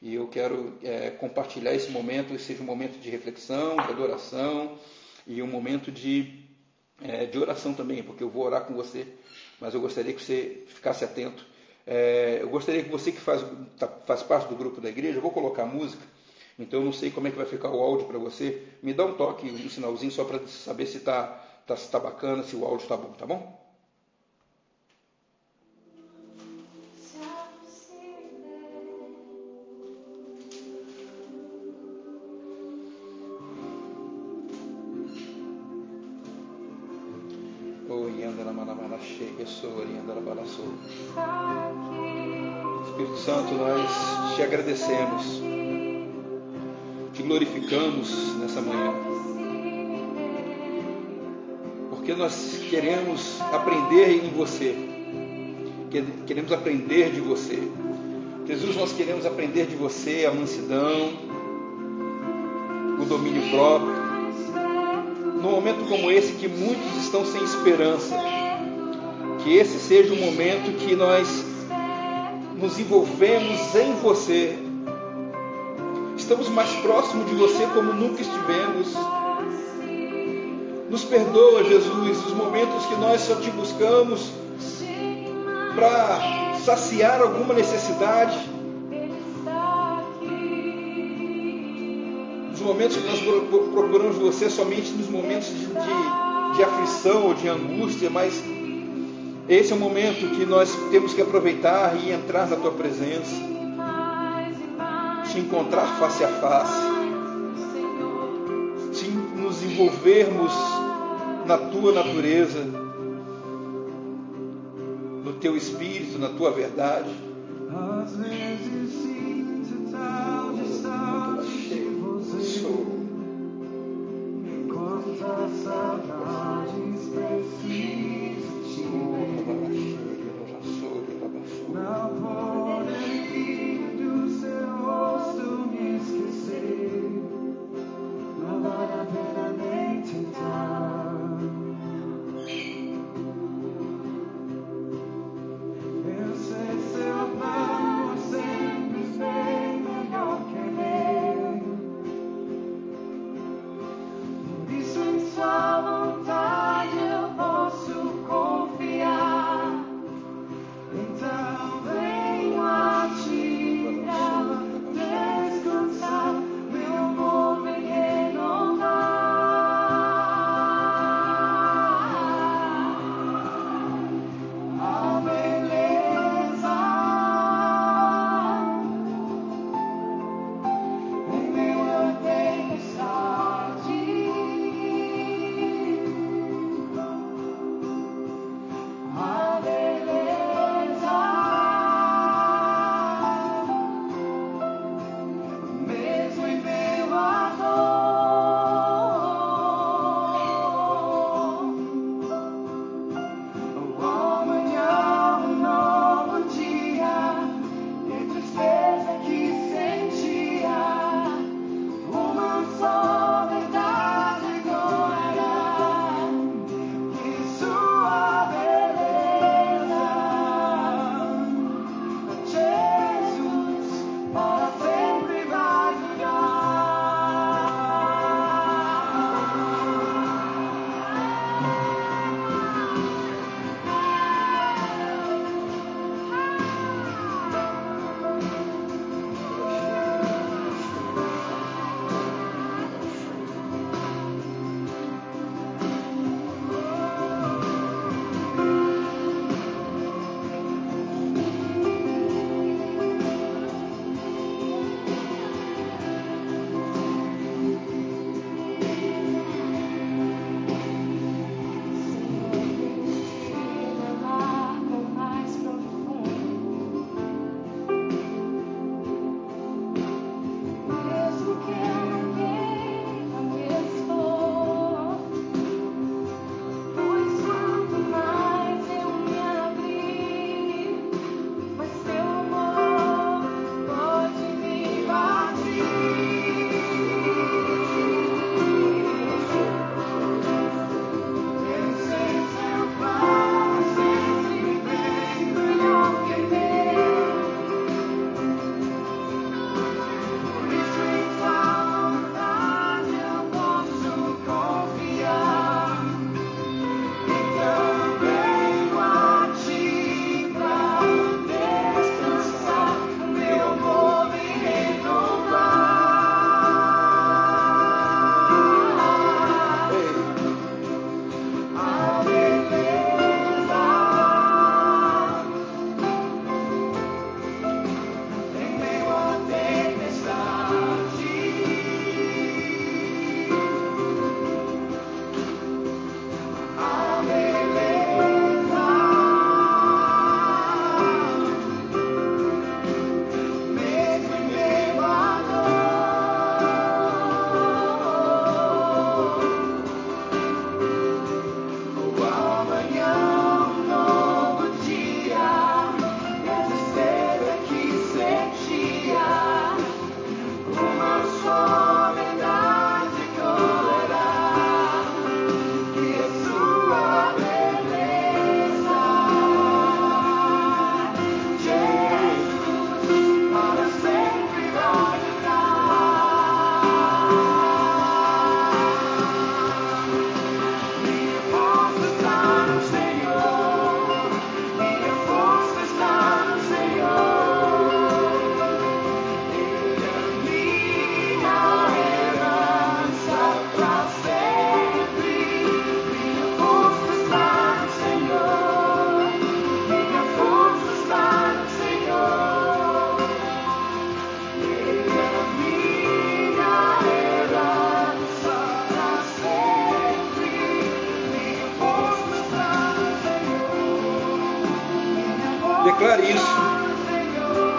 E eu quero compartilhar esse momento, que seja um momento de reflexão, de adoração e um momento de oração também, porque eu vou orar com você, mas eu gostaria que você ficasse atento. Eu gostaria que você que faz parte do grupo da igreja, eu vou colocar a música, então eu não sei como é que vai ficar o áudio para você, me dá um toque, um sinalzinho só para saber se está bacana, se o áudio está bom, tá bom? Espírito Santo, nós te agradecemos, te glorificamos nessa manhã, porque nós queremos aprender em você, queremos aprender de você. Jesus, nós queremos aprender de você a mansidão, o domínio próprio. Num momento como esse, que muitos estão sem esperança, que esse seja o momento que nós nos envolvemos em você. Estamos mais próximos de você como nunca estivemos. Nos perdoa, Jesus, os momentos que nós só te buscamos para saciar alguma necessidade. Os momentos que nós procuramos você somente nos momentos de aflição ou de angústia, mas esse é o momento que nós temos que aproveitar e entrar na tua presença, te encontrar face a face, nos envolvermos na tua natureza, no teu espírito, na tua verdade. Às vezes sinto tal distante de você, quantas saudades preciso te ver. Não poderia do seu rosto me esquecer, não vale a pena nem tentar. Eu sei seu amor sempre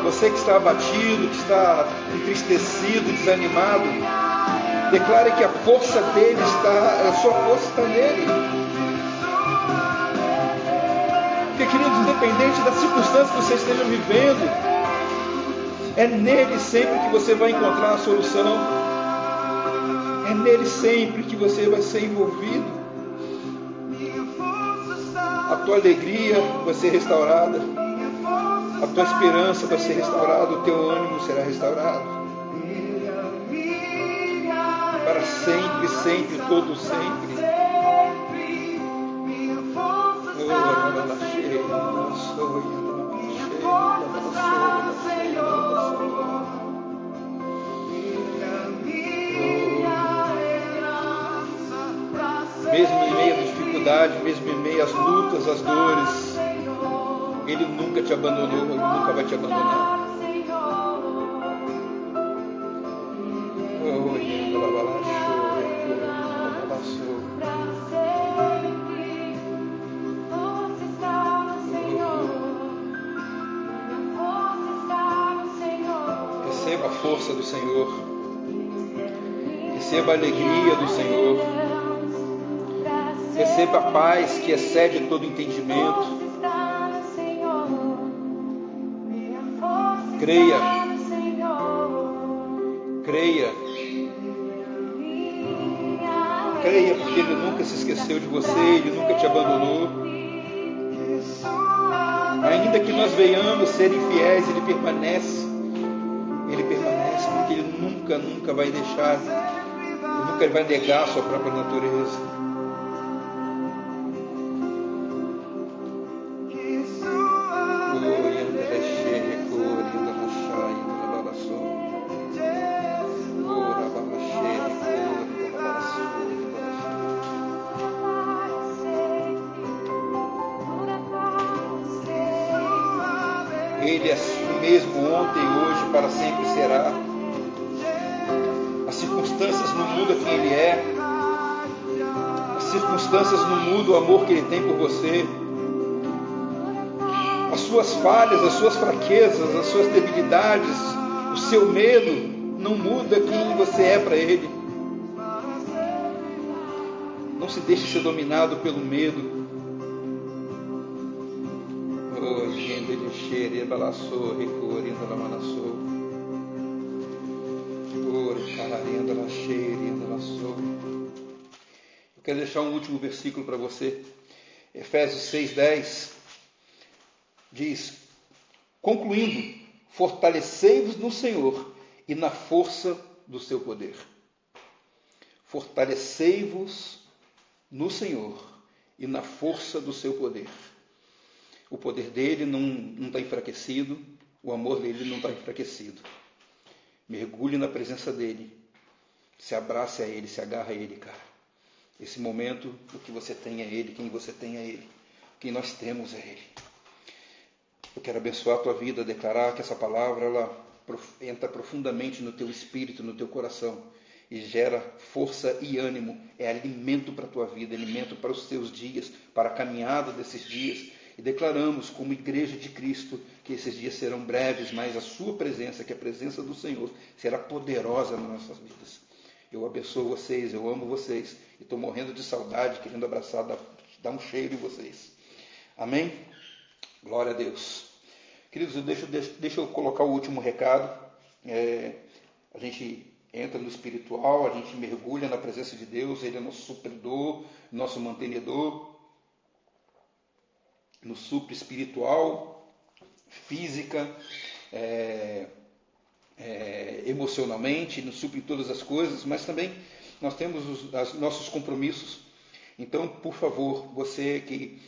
Você que está abatido, que está entristecido, desanimado, declare que a força dele está, a sua força está nele. Porque, queridos, independente das circunstâncias que você esteja vivendo, é nele sempre que você vai encontrar a solução. É nele sempre que você vai ser envolvido. A tua alegria vai ser restaurada. A tua esperança vai ser restaurada. O teu ânimo será restaurado. Para sempre, sempre, todo sempre. Mesmo em meio à dificuldade, mesmo em meio às lutas, às dores, Ele nunca te abandonou, Ele nunca vai te abandonar. Receba a força do Senhor, receba a alegria do Senhor, receba a paz que excede todo entendimento. Creia, creia, creia, porque Ele nunca se esqueceu de você, Ele nunca te abandonou. Ainda que nós venhamos ser infiéis, Ele permanece, porque Ele nunca vai deixar, Ele nunca vai negar a sua própria natureza. Ele é o mesmo ontem, hoje, para sempre será. As circunstâncias não mudam quem Ele é. As circunstâncias não mudam o amor que Ele tem por você. As suas falhas, as suas fraquezas, as suas debilidades, o seu medo não muda quem você é para Ele. Não se deixe ser dominado pelo medo. Eu quero deixar um último versículo para você. Efésios 6:10 diz: concluindo, fortalecei-vos no Senhor e na força do seu poder. Fortalecei-vos no Senhor e na força do seu poder. O poder dele não está enfraquecido, o amor dele não está enfraquecido. Mergulhe na presença dele, se abrace a ele, se agarra a ele, cara. Esse momento, o que você tem é ele, quem você tem é ele, quem nós temos é ele. Eu quero abençoar a tua vida, declarar que essa palavra ela entra profundamente no teu espírito, no teu coração e gera força e ânimo, é alimento para a tua vida, alimento para os teus dias, para a caminhada desses dias. E declaramos como igreja de Cristo que esses dias serão breves, mas a sua presença, que é a presença do Senhor, será poderosa nas nossas vidas. Eu abençoo vocês, eu amo vocês e estou morrendo de saudade, querendo abraçar, dar um cheiro em vocês. Amém? Glória a Deus. Queridos, deixa eu colocar o último recado. A gente entra no espiritual, a gente mergulha na presença de Deus, Ele é nosso supridor, nosso mantenedor, nos supre espiritual, física, emocionalmente, nos supre em todas as coisas, mas também nós temos os nossos compromissos. Então, por favor, você que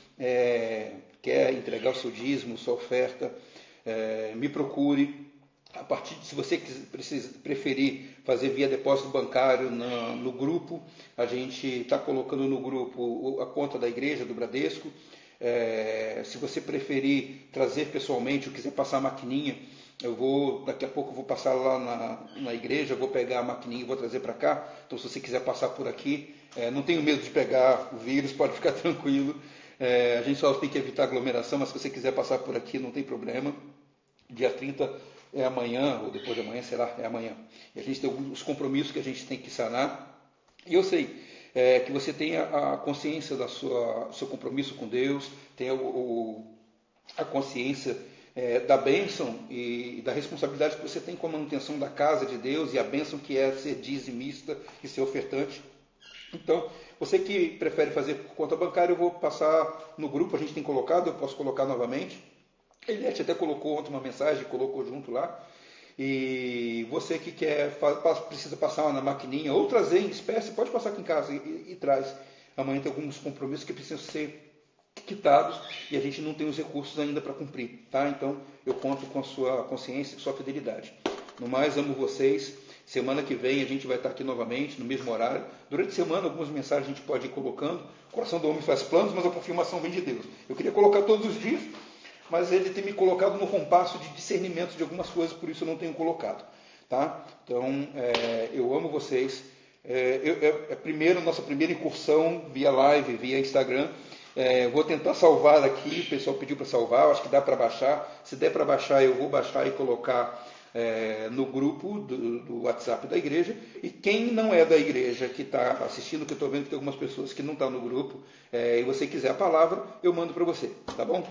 quer entregar o seu dízimo, sua oferta, me procure. A partir de, se você preferir fazer via depósito bancário no grupo, a gente está colocando no grupo a conta da igreja, do Bradesco. Se você preferir trazer pessoalmente ou quiser passar a maquininha, daqui a pouco eu vou passar lá na igreja, eu vou pegar a maquininha e vou trazer para cá. Então, se você quiser passar por aqui, não tenho medo de pegar o vírus, pode ficar tranquilo. A gente só tem que evitar aglomeração, mas se você quiser passar por aqui, não tem problema. dia 30 é amanhã, ou depois de amanhã, será? É amanhã. E a gente tem alguns compromissos que a gente tem que sanar. E eu sei que você tenha a consciência do seu compromisso com Deus, tenha a consciência da bênção e da responsabilidade que você tem com a manutenção da casa de Deus e a bênção que é ser dizimista e ser ofertante. Então, você que prefere fazer por conta bancária, eu vou passar no grupo, a gente tem colocado, eu posso colocar novamente. Eliette até colocou ontem uma mensagem, colocou junto lá. E você que precisa passar na maquininha ou trazer em espécie, pode passar aqui em casa e traz. Amanhã tem alguns compromissos que precisam ser quitados e a gente não tem os recursos ainda para cumprir. Tá? Então, eu conto com a sua consciência e sua fidelidade. No mais, amo vocês. Semana que vem a gente vai estar aqui novamente, no mesmo horário. Durante a semana, algumas mensagens a gente pode ir colocando. O coração do homem faz planos, mas a confirmação vem de Deus. Eu queria colocar todos os dias, mas ele tem me colocado no compasso de discernimento de algumas coisas, por isso eu não tenho colocado. Tá? Então, eu amo vocês. Nossa primeira incursão via live, via Instagram. Vou tentar salvar aqui, o pessoal pediu para salvar, acho que dá para baixar. Se der para baixar, eu vou baixar e colocar no grupo do WhatsApp da igreja. E quem não é da igreja que está assistindo, que eu estou vendo que tem algumas pessoas que não estão no grupo, e você quiser a palavra, eu mando para você, tá bom?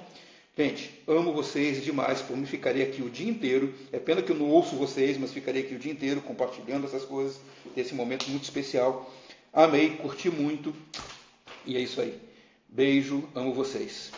Gente, amo vocês demais, por mim ficaria aqui o dia inteiro. É pena que eu não ouço vocês, mas ficaria aqui o dia inteiro compartilhando essas coisas, desse momento muito especial. Amei, curti muito, e é isso aí. Beijo, amo vocês.